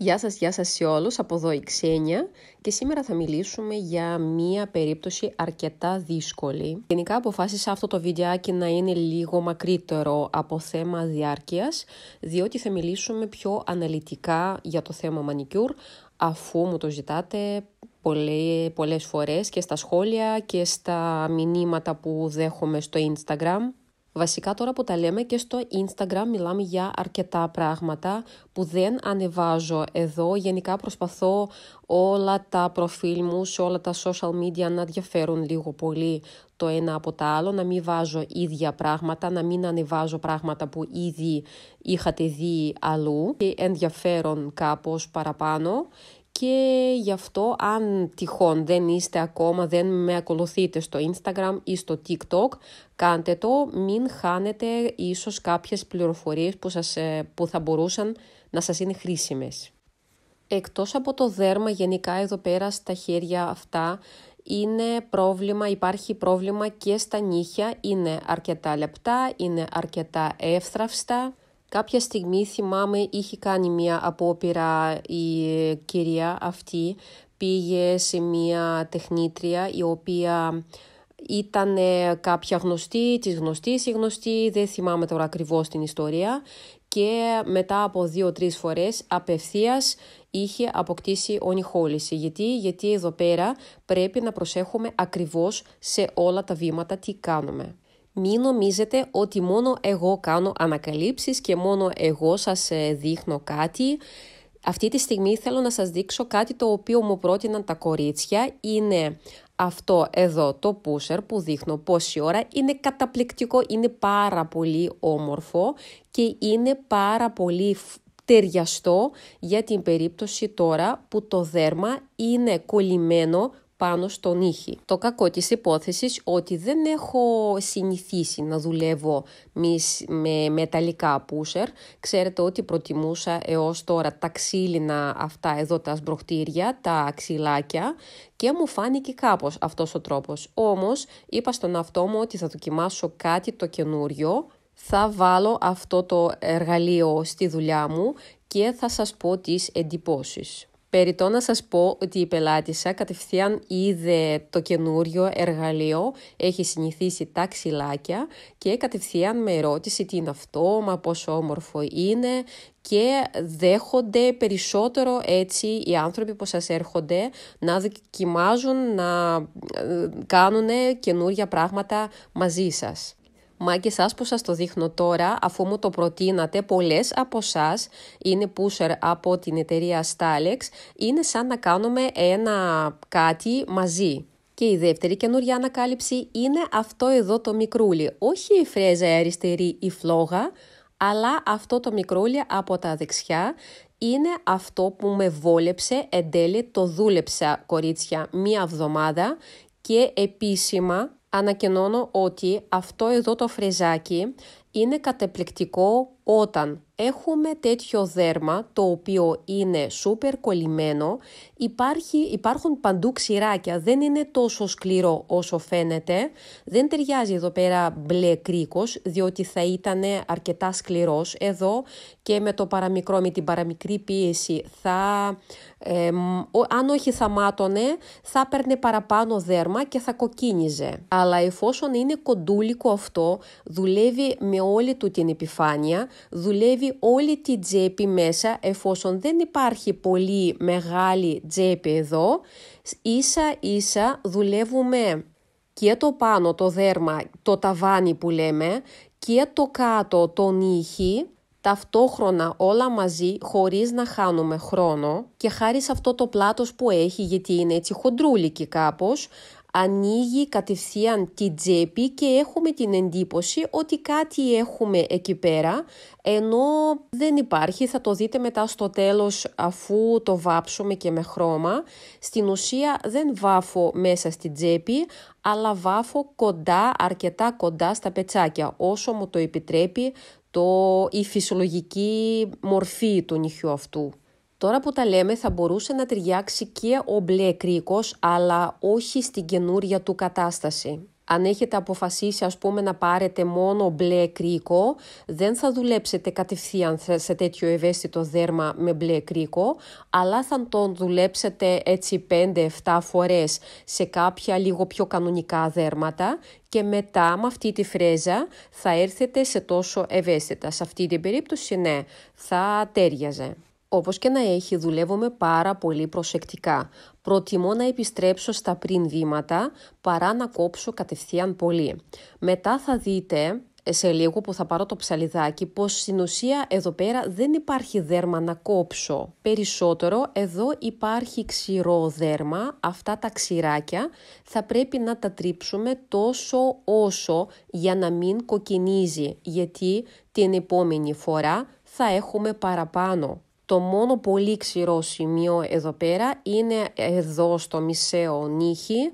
Γεια σας σε όλους, από εδώ η Ξένια και σήμερα θα μιλήσουμε για μία περίπτωση αρκετά δύσκολη. Γενικά αποφάσισα αυτό το βιντεάκι να είναι λίγο μακρύτερο από θέμα διάρκειας, διότι θα μιλήσουμε πιο αναλυτικά για το θέμα μανικιούρ, αφού μου το ζητάτε πολλές φορές και στα σχόλια και στα μηνύματα που δέχομαι στο Instagram. Βασικά τώρα που τα λέμε και στο Instagram μιλάμε για αρκετά πράγματα που δεν ανεβάζω εδώ. Γενικά προσπαθώ όλα τα προφίλ μου σε όλα τα social media να διαφέρουν λίγο πολύ το ένα από το άλλο, να μην βάζω ίδια πράγματα, να μην ανεβάζω πράγματα που ήδη είχατε δει αλλού και ενδιαφέρον κάπως παραπάνω. Και γι' αυτό αν τυχόν δεν με ακολουθείτε στο Instagram ή στο TikTok, κάντε το, μην χάνετε ίσως κάποιες πληροφορίες που θα μπορούσαν να σας είναι χρήσιμες. Εκτός από το δέρμα, γενικά εδώ πέρα στα χέρια αυτά υπάρχει πρόβλημα και στα νύχια, είναι αρκετά λεπτά, είναι αρκετά εύθραυστα. Κάποια στιγμή θυμάμαι είχε κάνει μια απόπειρα η κυρία αυτή, πήγε σε μια τεχνίτρια η οποία ήταν κάποια γνωστή, της γνωστής ή γνωστή, δεν θυμάμαι τώρα ακριβώς την ιστορία, και μετά από 2-3 φορές απευθείας είχε αποκτήσει ονειχόληση. Γιατί εδώ πέρα πρέπει να προσέχουμε ακριβώς σε όλα τα βήματα τι κάνουμε. Μην νομίζετε ότι μόνο εγώ κάνω ανακαλύψεις και μόνο εγώ σας δείχνω κάτι. Αυτή τη στιγμή θέλω να σας δείξω κάτι το οποίο μου πρότειναν τα κορίτσια. Είναι αυτό εδώ το pusher που δείχνω πόση ώρα. Είναι καταπληκτικό, είναι πάρα πολύ όμορφο και είναι πάρα πολύ ταιριαστό για την περίπτωση τώρα που το δέρμα είναι κολλημένο πάνω στον ήχη. Το κακό της υπόθεσης ότι δεν έχω συνηθίσει να δουλεύω με μεταλλικά pusher. Ξέρετε ότι προτιμούσα έως τώρα τα ξύλινα αυτά εδώ τα σμπροχτήρια, τα ξυλάκια, και μου φάνηκε κάπως αυτός ο τρόπος. Όμως είπα στον εαυτό μου ότι θα δοκιμάσω κάτι το καινούριο. Θα βάλω αυτό το εργαλείο στη δουλειά μου και θα σας πω τις εντυπώσεις. Περιττό να σας πω ότι η πελάτησα κατευθείαν είδε το καινούριο εργαλείο, έχει συνηθίσει τα ξυλάκια και κατευθείαν με ρώτησε τι είναι αυτό, μα πόσο όμορφο είναι, και δέχονται περισσότερο έτσι οι άνθρωποι που σας έρχονται να δοκιμάζουν, να κάνουν καινούρια πράγματα μαζί σας. Μα και εσάς που σας το δείχνω τώρα, αφού μου το προτείνατε, πολλές από εσάς είναι pusher από την εταιρεία Stalex, είναι σαν να κάνουμε κάτι μαζί. Και η δεύτερη καινούργια ανακάλυψη είναι αυτό εδώ το μικρούλι. Όχι η φρέζα αριστερή ή φλόγα, αλλά αυτό το μικρούλι από τα δεξιά είναι αυτό που με βόλεψε εν τέλει. Το δούλεψα, κορίτσια, μία εβδομάδα και επίσημα ανακοινώνω ότι αυτό εδώ το φρεζάκι είναι καταπληκτικό όταν έχουμε τέτοιο δέρμα το οποίο είναι σούπερ κολλημένο. Υπάρχουν παντού ξηράκια, δεν είναι τόσο σκληρό όσο φαίνεται. Δεν ταιριάζει εδώ πέρα μπλε κρίκος, διότι θα ήταν αρκετά σκληρός εδώ, και με την παραμικρή πίεση αν όχι θα μάτωνε, θα παίρνε παραπάνω δέρμα και θα κοκκίνιζε. Αλλά εφόσον είναι κοντούλικο αυτό, δουλεύει με όλη του την επιφάνεια, δουλεύει όλη τη τσέπη μέσα, εφόσον δεν υπάρχει πολύ μεγάλη τσέπη εδώ, ίσα ίσα δουλεύουμε και το πάνω το δέρμα, το ταβάνι που λέμε, και το κάτω τον ήχη, ταυτόχρονα όλα μαζί χωρίς να χάνουμε χρόνο, και χάρη σε αυτό το πλάτος που έχει, γιατί είναι έτσι χοντρούλικη κάπως, ανοίγει κατευθείαν την τσέπη και έχουμε την εντύπωση ότι κάτι έχουμε εκεί πέρα, ενώ δεν υπάρχει. Θα το δείτε μετά στο τέλος αφού το βάψουμε και με χρώμα. Στην ουσία δεν βάφω μέσα στην τσέπη, αλλά βάφω αρκετά κοντά στα πετσάκια, όσο μου το επιτρέπει η φυσιολογική μορφή του νυχιού αυτού. Τώρα που τα λέμε θα μπορούσε να ταιριάξει και ο μπλε κρίκος, αλλά όχι στην καινούρια του κατάσταση. Αν έχετε αποφασίσει ας πούμε να πάρετε μόνο μπλε κρίκο, δεν θα δουλέψετε κατευθείαν σε τέτοιο ευαίσθητο δέρμα με μπλε κρίκο, αλλά θα τον δουλέψετε έτσι 5-7 φορές σε κάποια λίγο πιο κανονικά δέρματα και μετά με αυτή τη φρέζα θα έρθετε σε τόσο ευαίσθητα. Σε αυτή την περίπτωση ναι, θα τέριαζε. Όπως και να έχει, δουλεύουμε πάρα πολύ προσεκτικά. Προτιμώ να επιστρέψω στα πριν βήματα παρά να κόψω κατευθείαν πολύ. Μετά θα δείτε σε λίγο που θα πάρω το ψαλιδάκι πως στην ουσία εδώ πέρα δεν υπάρχει δέρμα να κόψω. Περισσότερο εδώ υπάρχει ξηρό δέρμα, αυτά τα ξηράκια θα πρέπει να τα τρίψουμε τόσο όσο για να μην κοκκινίζει, γιατί την επόμενη φορά θα έχουμε παραπάνω. Το μόνο πολύ ξηρό σημείο εδώ πέρα είναι εδώ στο μισαίο νύχι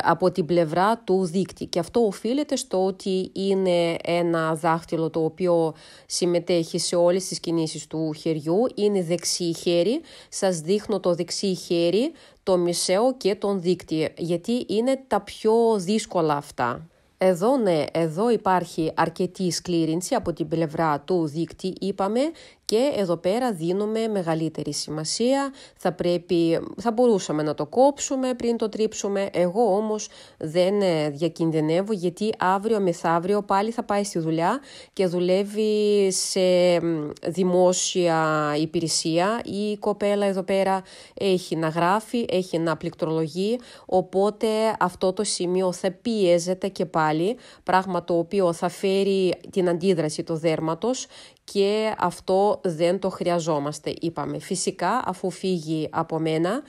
από την πλευρά του δείκτη και αυτό οφείλεται στο ότι είναι ένα δάχτυλο το οποίο συμμετέχει σε όλες τις κινήσεις του χεριού, είναι δεξί χέρι, σας δείχνω το δεξί χέρι, το μισαίο και τον δείκτη γιατί είναι τα πιο δύσκολα αυτά. Εδώ ναι, εδώ υπάρχει αρκετή σκλήρινση από την πλευρά του δείκτη είπαμε και εδώ πέρα δίνουμε μεγαλύτερη σημασία, θα μπορούσαμε να το κόψουμε πριν το τρίψουμε, εγώ όμως δεν διακινδυνεύω γιατί αύριο μεθαύριο πάλι θα πάει στη δουλειά και δουλεύει σε δημόσια υπηρεσία, η κοπέλα εδώ πέρα έχει να γράφει, έχει να πληκτρολογεί, οπότε αυτό το σημείο θα πιέζεται και πάλι, πράγμα το οποίο θα φέρει την αντίδραση του δέρματος και αυτό δεν το χρειαζόμαστε, είπαμε. Φυσικά, αφού φύγει από μένα,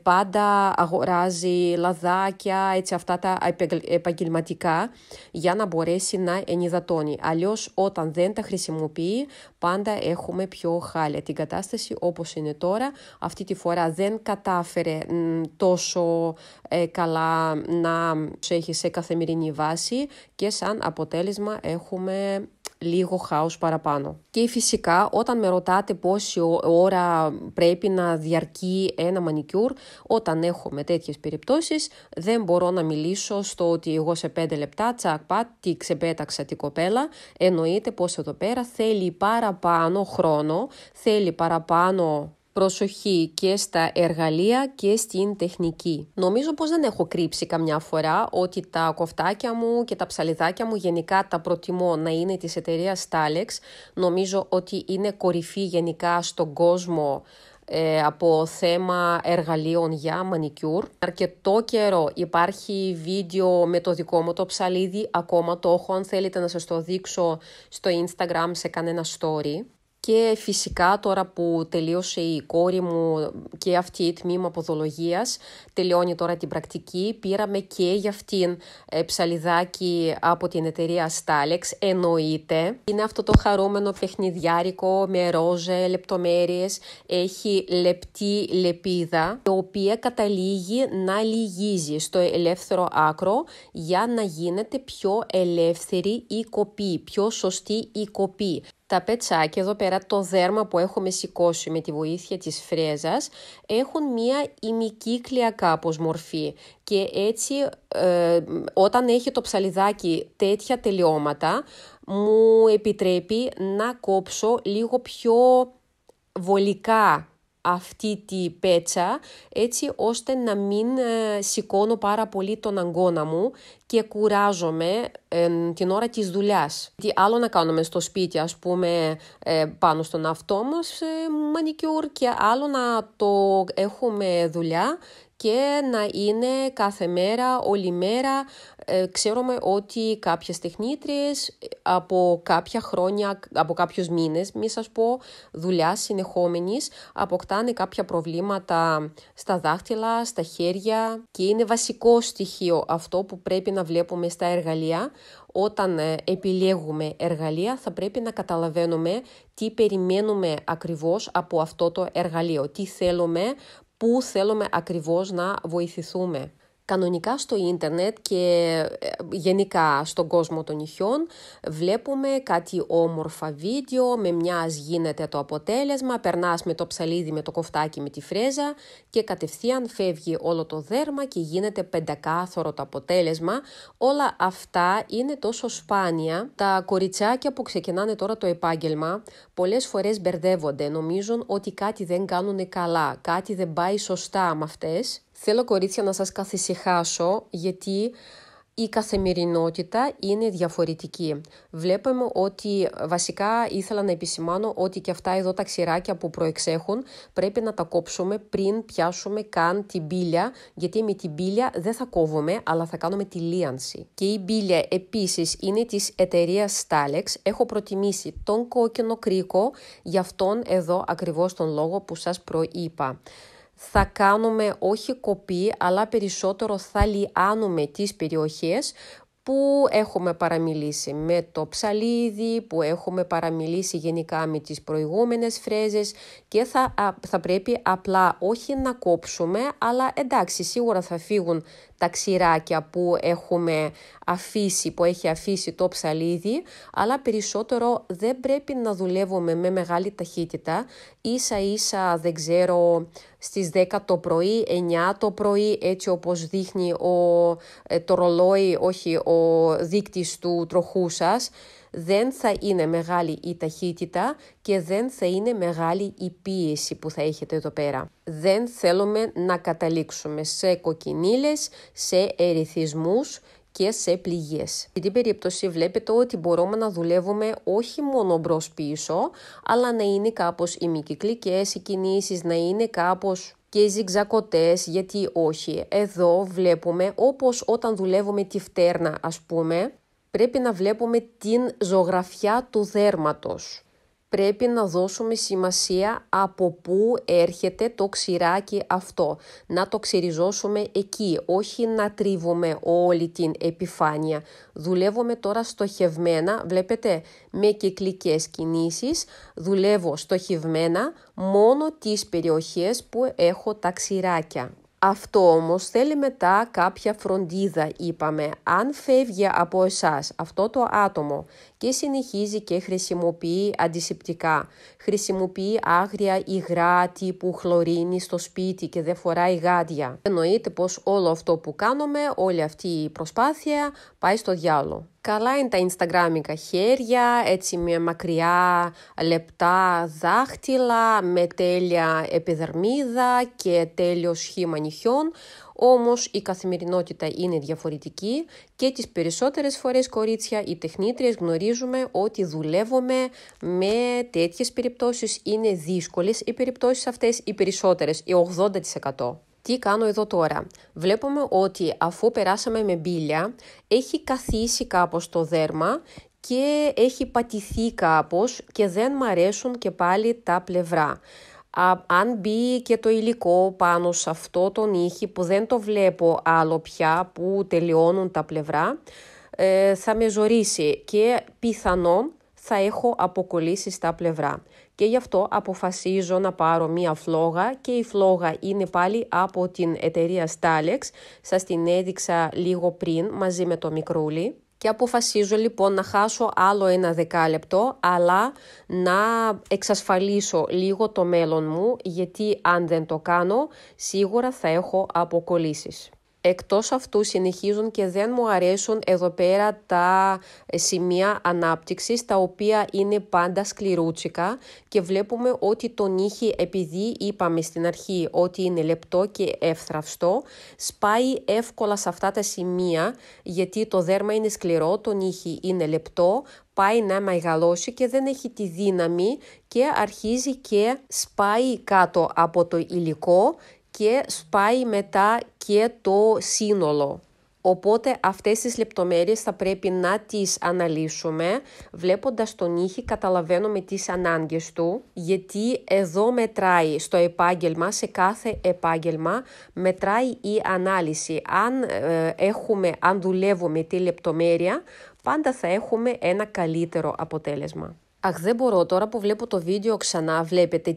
πάντα αγοράζει λαδάκια, έτσι αυτά τα επαγγελματικά, για να μπορέσει να ενυδατώνει. Αλλιώς, όταν δεν τα χρησιμοποιεί, πάντα έχουμε πιο χάλια. Την κατάσταση όπως είναι τώρα, αυτή τη φορά δεν κατάφερε τόσο καλά να έχει σε καθημερινή βάση και σαν αποτέλεσμα έχουμε λίγο χάος παραπάνω. Και φυσικά όταν με ρωτάτε πόση ώρα πρέπει να διαρκεί ένα μανικιούρ, όταν έχουμε τέτοιες περιπτώσεις δεν μπορώ να μιλήσω στο ότι εγώ σε 5 λεπτά τσακ πατ τη ξεπέταξα την κοπέλα. Εννοείται πως εδώ πέρα θέλει παραπάνω χρόνο, θέλει παραπάνω προσοχή και στα εργαλεία και στην τεχνική. Νομίζω πως δεν έχω κρύψει καμιά φορά ότι τα κοφτάκια μου και τα ψαλιδάκια μου γενικά τα προτιμώ να είναι της εταιρείας Stalex. Νομίζω ότι είναι κορυφή γενικά στον κόσμο από θέμα εργαλείων για μανικιούρ. Αρκετό καιρό υπάρχει βίντεο με το δικό μου το ψαλίδι, ακόμα το έχω αν θέλετε να σας το δείξω στο Instagram σε κανένα story. Και φυσικά τώρα που τελείωσε η κόρη μου και αυτή η τμήμα ποδολογίας, τελειώνει τώρα την πρακτική, πήραμε και για αυτήν ψαλιδάκι από την εταιρεία Stalex, εννοείται. Είναι αυτό το χαρούμενο παιχνιδιάρικο με ρόζε λεπτομέρειες, έχει λεπτή λεπίδα, η οποία καταλήγει να λυγίζει στο ελεύθερο άκρο για να γίνεται πιο ελεύθερη η κοπή, πιο σωστή η κοπή. Τα πετσάκια εδώ πέρα, το δέρμα που έχουμε σηκώσει με τη βοήθεια της φρέζας, έχουν μία ημικύκλια κάπως μορφή και έτσι όταν έχει το ψαλιδάκι τέτοια τελειώματα μου επιτρέπει να κόψω λίγο πιο βολικά αυτή τη πέτσα, έτσι ώστε να μην σηκώνω πάρα πολύ τον αγκώνα μου και κουράζομαι την ώρα της δουλειάς. Τι άλλο να κάνουμε στο σπίτι, ας πούμε, πάνω στον αυτό μας μανικιούρ και άλλο να το έχουμε δουλειά και να είναι κάθε μέρα, όλη μέρα. Ξέρουμε ότι κάποιες τεχνίτριες από κάποια χρόνια, από κάποιους μήνες, μη σας πω, δουλειά συνεχόμενης, αποκτάνε κάποια προβλήματα στα δάχτυλα, στα χέρια και είναι βασικό στοιχείο αυτό που πρέπει να βλέπουμε στα εργαλεία. Όταν επιλέγουμε εργαλεία θα πρέπει να καταλαβαίνουμε τι περιμένουμε ακριβώς από αυτό το εργαλείο, τι θέλουμε, πού θέλουμε ακριβώς να βοηθηθούμε. Κανονικά στο ίντερνετ και γενικά στον κόσμο των νυχιών βλέπουμε κάτι όμορφα βίντεο, με μιας γίνεται το αποτέλεσμα, περνάς με το ψαλίδι, με το κοφτάκι, με τη φρέζα και κατευθείαν φεύγει όλο το δέρμα και γίνεται πεντακάθαρο το αποτέλεσμα. Όλα αυτά είναι τόσο σπάνια. Τα κοριτσάκια που ξεκινάνε τώρα το επάγγελμα πολλές φορές μπερδεύονται, νομίζουν ότι κάτι δεν κάνουν καλά, κάτι δεν πάει σωστά με αυτές. Θέλω, κορίτσια, να σας καθησυχάσω, γιατί η καθημερινότητα είναι διαφορετική. Βλέπουμε ότι, βασικά ήθελα να επισημάνω ότι και αυτά εδώ τα ξηράκια που προεξέχουν πρέπει να τα κόψουμε πριν πιάσουμε καν την μπίλια, γιατί με την μπίλια δεν θα κόβουμε, αλλά θα κάνουμε τη λίανση. Και η μπίλια επίσης είναι της εταιρείας Stalex. Έχω προτιμήσει τον κόκκινο κρίκο για αυτόν εδώ ακριβώς τον λόγο που σας προείπα. Θα κάνουμε όχι κοπή, αλλά περισσότερο θα λιάνουμε τις περιοχές που έχουμε παραμιλήσει με το ψαλίδι, που έχουμε παραμιλήσει γενικά με τις προηγούμενες φρέζες και θα πρέπει απλά όχι να κόψουμε, αλλά εντάξει, σίγουρα θα φύγουν τα ξηράκια που έχουμε αφήσει, που έχει αφήσει το ψαλίδι, αλλά περισσότερο δεν πρέπει να δουλεύουμε με μεγάλη ταχύτητα. Ίσα-ίσα, δεν ξέρω, στις 10 το πρωί, 9 το πρωί, έτσι όπως δείχνει το ρολόι, όχι ο δείκτης του τροχού σας, δεν θα είναι μεγάλη η ταχύτητα και δεν θα είναι μεγάλη η πίεση που θα έχετε εδώ πέρα. Δεν θέλουμε να καταλήξουμε σε κοκκινίλες, σε ερεθισμούς και σε πληγές. Σε την περίπτωση βλέπετε ότι μπορούμε να δουλεύουμε όχι μόνο μπρος πίσω, αλλά να είναι κάπως ημικυκλικές οι κινήσεις, να είναι κάπως και ζυγζακωτές, γιατί όχι. Εδώ βλέπουμε, όπως όταν δουλεύουμε τη φτέρνα, ας πούμε, πρέπει να βλέπουμε την ζωγραφιά του δέρματος. Πρέπει να δώσουμε σημασία από πού έρχεται το ξηράκι αυτό. Να το ξυριζώσουμε εκεί, όχι να τρίβουμε όλη την επιφάνεια. Δουλεύουμε τώρα στοχευμένα, βλέπετε, με κυκλικές κινήσεις. Δουλεύω στοχευμένα μόνο τις περιοχές που έχω τα ξηράκια. Αυτό όμως θέλει μετά κάποια φροντίδα, είπαμε. Αν φεύγει από εσάς αυτό το άτομο και συνεχίζει και χρησιμοποιεί αντισηπτικά, χρησιμοποιεί άγρια υγρά τύπου χλωρίνη στο σπίτι και δεν φοράει γάντια, εννοείται πως όλο αυτό που κάνουμε, όλη αυτή η προσπάθεια πάει στο διάολο. Καλά είναι τα Instagramiκα χέρια, έτσι με μακριά λεπτά δάχτυλα, με τέλεια επιδερμίδα και τέλειο σχήμα νυχιών, όμως η καθημερινότητα είναι διαφορετική και τις περισσότερες φορές, κορίτσια, οι τεχνίτριες γνωρίζουμε ότι δουλεύουμε με τέτοιες περιπτώσεις. Είναι δύσκολες οι περιπτώσεις αυτές, οι περισσότερες, οι 80%. Τι κάνω εδώ τώρα? Βλέπουμε ότι αφού περάσαμε με μπίλια, έχει καθίσει κάπως το δέρμα και έχει πατηθεί κάπως και δεν μ' αρέσουν και πάλι τα πλευρά. Αν μπει και το υλικό πάνω σε αυτό το νύχι που δεν το βλέπω άλλο πια, που τελειώνουν τα πλευρά, θα με ζορίσει και πιθανόν θα έχω αποκολλήσει στα πλευρά. Και γι' αυτό αποφασίζω να πάρω μία φλόγα και η φλόγα είναι πάλι από την εταιρεία Stalex. Σας την έδειξα λίγο πριν μαζί με το μικρούλι. Και αποφασίζω λοιπόν να χάσω άλλο ένα δεκάλεπτο, αλλά να εξασφαλίσω λίγο το μέλλον μου, γιατί αν δεν το κάνω σίγουρα θα έχω αποκολλήσεις. Εκτός αυτού συνεχίζουν και δεν μου αρέσουν εδώ πέρα τα σημεία ανάπτυξης, τα οποία είναι πάντα σκληρούτσικα και βλέπουμε ότι το νύχι, επειδή είπαμε στην αρχή ότι είναι λεπτό και εύθραυστο, σπάει εύκολα σε αυτά τα σημεία, γιατί το δέρμα είναι σκληρό, το νύχι είναι λεπτό, πάει να μεγαλώσει και δεν έχει τη δύναμη και αρχίζει και σπάει κάτω από το υλικό και σπάει μετά και το σύνολο. Οπότε αυτές τις λεπτομέρειες θα πρέπει να τις αναλύσουμε. Βλέποντας τον νύχι καταλαβαίνουμε τις ανάγκες του, γιατί εδώ μετράει στο επάγγελμα, σε κάθε επάγγελμα μετράει η ανάλυση. Αν δουλεύουμε τη λεπτομέρεια, πάντα θα έχουμε ένα καλύτερο αποτέλεσμα. Αχ, δεν μπορώ. Τώρα που βλέπω το βίντεο ξανά, βλέπετε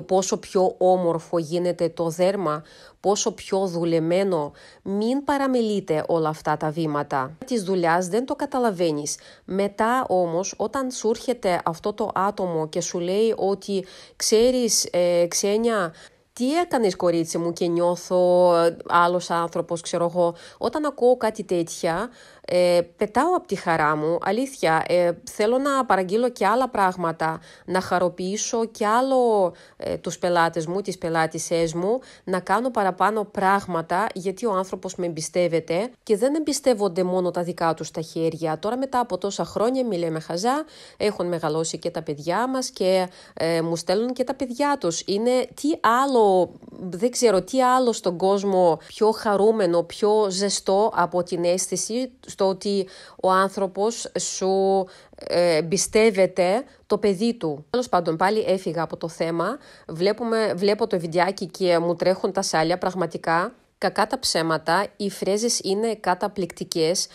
πόσο πιο όμορφο γίνεται το δέρμα, πόσο πιο δουλεμένο. Μην παραμελείτε όλα αυτά τα βήματα. Της δουλειάς δεν το καταλαβαίνεις. Μετά όμως, όταν σου έρχεται αυτό το άτομο και σου λέει ότι ξέρεις, Ξένια, τι έκανες κορίτσι μου, και νιώθω άλλος άνθρωπος, ξέρω εγώ. Όταν ακούω κάτι τέτοια, πετάω από τη χαρά μου, αλήθεια. Θέλω να παραγγείλω και άλλα πράγματα, να χαροποιήσω και άλλο τους πελάτες μου, τις πελάτησές μου, να κάνω παραπάνω πράγματα, γιατί ο άνθρωπος με εμπιστεύεται και δεν εμπιστεύονται μόνο τα δικά τους τα χέρια. Τώρα μετά από τόσα χρόνια, μη λέμε χαζά, έχουν μεγαλώσει και τα παιδιά μας και μου στέλνουν και τα παιδιά τους. Είναι τι άλλο, δεν ξέρω τι άλλο στον κόσμο πιο χαρούμενο, πιο ζεστό από την αίσθηση στο ότι ο άνθρωπος σου εμπιστεύεται το παιδί του. Τέλος πάντων, πάλι έφυγα από το θέμα. Βλέπω το βιντεάκι και μου τρέχουν τα σάλια, πραγματικά. Κακά τα ψέματα, οι φρέζες είναι καταπληκτικές.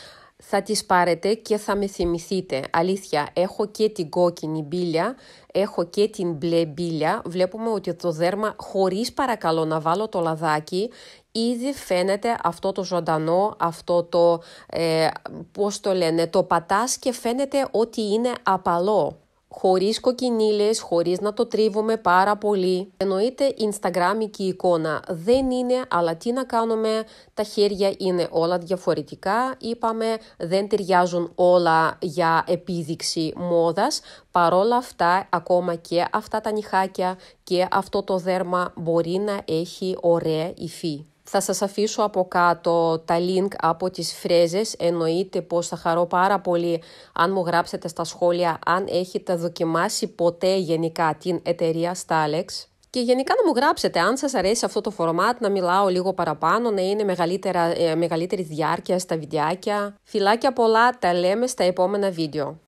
Θα τις πάρετε και θα με θυμηθείτε. Αλήθεια, έχω και την κόκκινη μπίλια, έχω και την μπλε μπίλια. Βλέπουμε ότι το δέρμα, χωρίς παρακαλώ να βάλω το λαδάκι, ήδη φαίνεται αυτό το ζωντανό, αυτό το, πώς το λένε, το πατάς και φαίνεται ότι είναι απαλό. Χωρίς κοκκινίλες, χωρίς να το τρίβουμε πάρα πολύ. Εννοείται Instagramική εικόνα δεν είναι, αλλά τι να κάνουμε, τα χέρια είναι όλα διαφορετικά. Είπαμε, δεν ταιριάζουν όλα για επίδειξη μόδας. Παρόλα αυτά, ακόμα και αυτά τα νυχάκια και αυτό το δέρμα μπορεί να έχει ωραία υφή. Θα σας αφήσω από κάτω τα link από τις φρέζες. Εννοείται πως θα χαρώ πάρα πολύ αν μου γράψετε στα σχόλια αν έχετε δοκιμάσει ποτέ γενικά την εταιρεία Stalex. Και γενικά να μου γράψετε αν σας αρέσει αυτό το φορμάτ, να μιλάω λίγο παραπάνω, να είναι μεγαλύτερη διάρκεια στα βιντεάκια. Φιλάκια πολλά, τα λέμε στα επόμενα βίντεο.